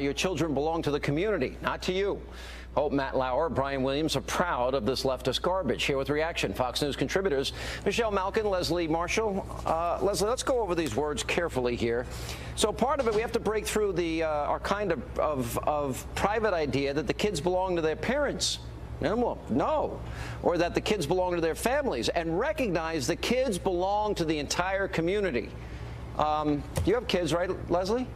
your children belong to the community, not to you. Hope, Matt Lauer, Brian Williams are proud of this leftist garbage. Here with reaction, Fox News contributors Michelle Malkin, Leslie Marshall. Leslie, let's go over these words carefully here. So part of it, we have to break through our kind of private idea that the kids belong to their parents. No, or that the kids belong to their families, and recognize the kids belong to the entire community. You have kids, right, Leslie?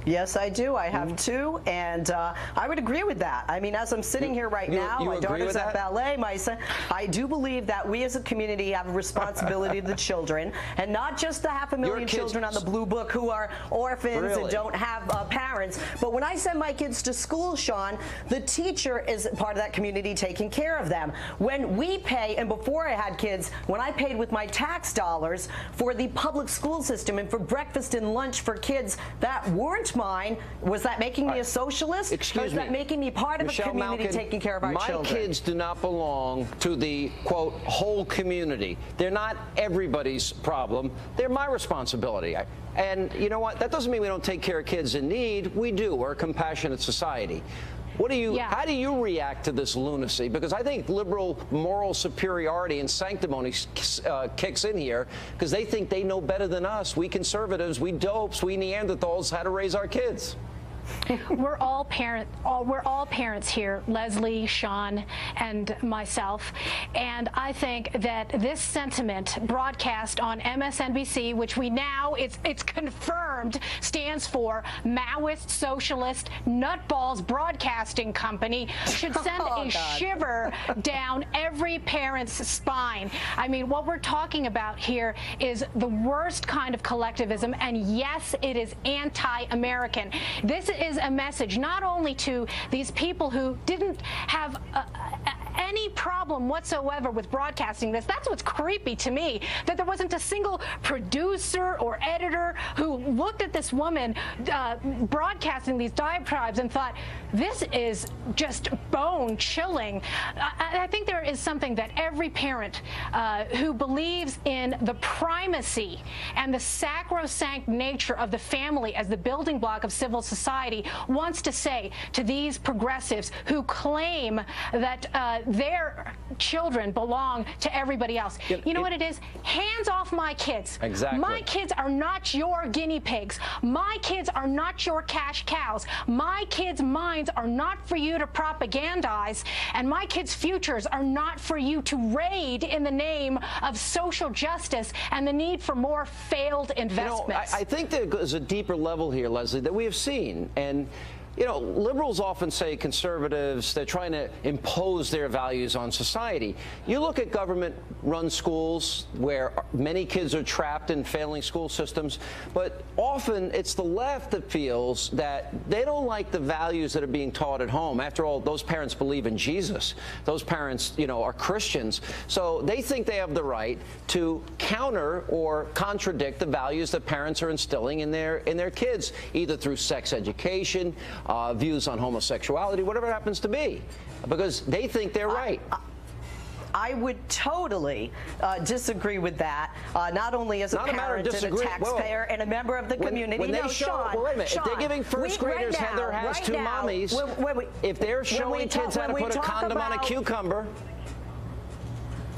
Yes, I do. I have two, and I would agree with that. I mean, as I'm sitting here right now, my daughter's at ballet, my son, I do believe that we as a community have a responsibility to the children, and not just the 500,000 children on the Blue Book who are orphans and don't have parents. But when I send my kids to school, Sean, the teacher is part of that community taking care of them. When we pay, and before I had kids, when I paid with my tax dollars for the public school system and for breakfast and lunch for kids that weren't mine, was that making me a socialist? Excuse me. Was that making me part of Michelle a community Malkin, taking care of our children? My kids do not belong to the, quote, whole community. They're not everybody's problem. They're my responsibility. And you know what? That doesn't mean we don't take care of kids in need. We do. We're a compassionate society. How do you react to this lunacy? Because I think liberal moral superiority and sanctimony kicks in here because they think they know better than us. We conservatives, we dopes, we Neanderthals, how to raise our kids. We're all parents here, Leslie, Sean, and myself, and I think that this sentiment broadcast on MSNBC, which we now, it's confirmed, stands for Maoist Socialist Nutballs Broadcasting Company, should send a shiver down every parent's spine. I mean, what we're talking about here is the worst kind of collectivism, and yes, it is anti-American. This is a message not only to these people who didn't have any problem whatsoever with broadcasting this. That's what's creepy to me, that there wasn't a single producer or editor who looked at this woman broadcasting these diatribes and thought, this is just bone-chilling. I think there is something that every parent who believes in the primacy and the sacrosanct nature of the family as the building block of civil society wants to say to these progressives who claim that their children belong to everybody else. You know what it is? Hands off my kids. Exactly. My kids are not your guinea pigs. My kids are not your cash cows. My kids' minds are not for you to propagandize, and my kids' futures are not for you to raid in the name of social justice and the need for more failed investments. I think there's a deeper level here, Leslie, that we have seen, and you know, liberals often say conservatives, they're trying to impose their values on society. You look at government-run schools where many kids are trapped in failing school systems, but often it's the left that feels that they don't like the values that are being taught at home. After all, those parents believe in Jesus. Those parents, you know, are Christians. So they think they have the right to counter or contradict the values that parents are instilling in their kids, either through sex education, views on homosexuality, whatever it happens to be, because they think they're right. I would totally disagree with that, not only as a parent and a taxpayer and a member of the community. When they show, wait a minute, if they're giving first graders Heather has two mommies, if they're showing kids how to put a condom on a cucumber.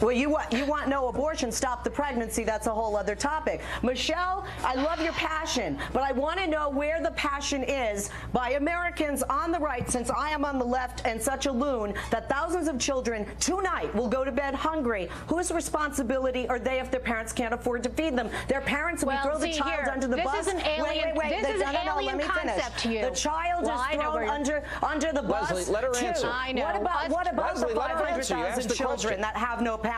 Well, you want no abortion, stop the pregnancy, that's a whole other topic. Michelle, I love your passion, but I want to know where the passion is by Americans on the right, since I am on the left and such a loon, that thousands of children tonight will go to bed hungry. Whose responsibility are they if their parents can't afford to feed them? Their parents, we throw the child under the bus. This is an alien, this is an alien concept to you. The child is thrown under the bus. Leslie, let her answer. I know. What about the 500,000 children that have no parents?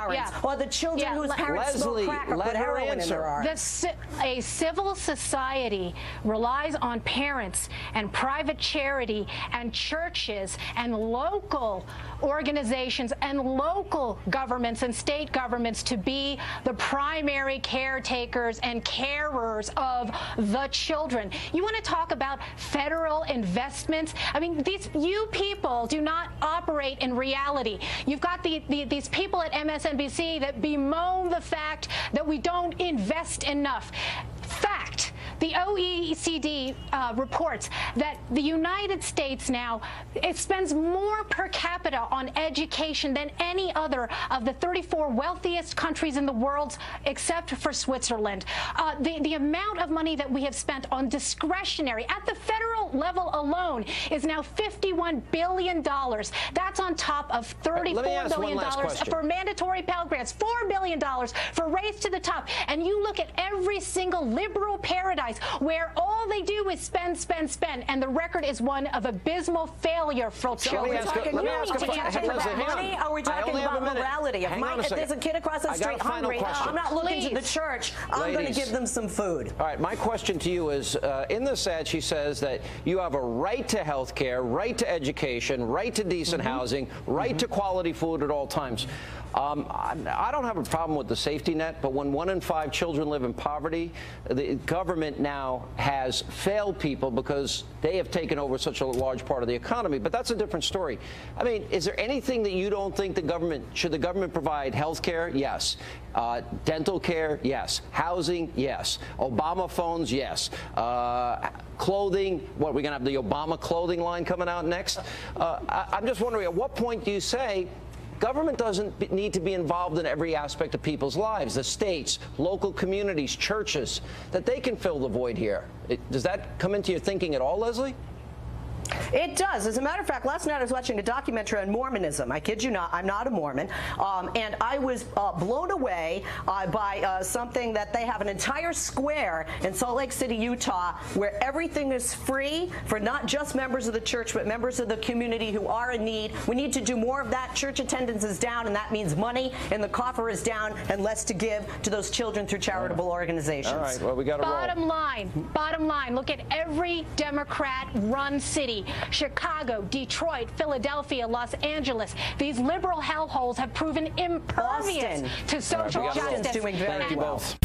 Or the children whose parents smoke crack or put heroin in their arms. A civil society relies on parents and private charity and churches and local organizations and local governments and state governments to be the primary caretakers and carers of the children. You want to talk about federal investments? I mean, you people do not operate in reality. You've got these people at MSNBC that bemoan the fact that we don't invest enough. Fact. The OECD reports that the United States now, it spends more per capita on education than any other of the 34 wealthiest countries in the world, except for Switzerland. The amount of money that we have spent on discretionary at the federal level alone is now $51 billion. That's on top of $34 billion for mandatory Pell Grants, $4 billion for Race to the Top. And you look at every single liberal paradise where all they do is spend, spend, spend, and the record is one of abysmal failure for children. Are we talking about morality? If there's a kid across the street hungry, I'm not looking to the church. I'm going to give them some food. All right, my question to you is, in this ad, she says that you have a right to health care, right to education, right to decent housing, right to quality food at all times. I don't have a problem with the safety net, but when 1 in 5 children live in poverty, the government now has failed people because they have taken over such a large part of the economy. But that's a different story. I mean, is there anything that you don't think should the government provide health care? Yes. Dental care? Yes. Housing? Yes. Obama phones? Yes. Clothing? What, we're going to have the Obama clothing line coming out next? I'm just wondering, at what point do you say government doesn't need to be involved in every aspect of people's lives, the states, local communities, churches, that they can fill the void here? Does that come into your thinking at all, Leslie? It does. As a matter of fact, last night I was watching a documentary on Mormonism. I kid you not, I'm not a Mormon. And I was blown away by something that they have an entire square in Salt Lake City, Utah, where everything is free for not just members of the church, but members of the community who are in need. We need to do more of that. Church attendance is down, and that means money in the coffer is down and less to give to those children through charitable organizations. All right, well, we got to Bottom line, look at every Democrat-run city. Chicago, Detroit, Philadelphia, Los Angeles. These liberal hellholes have proven impervious to social justice. Thank you both.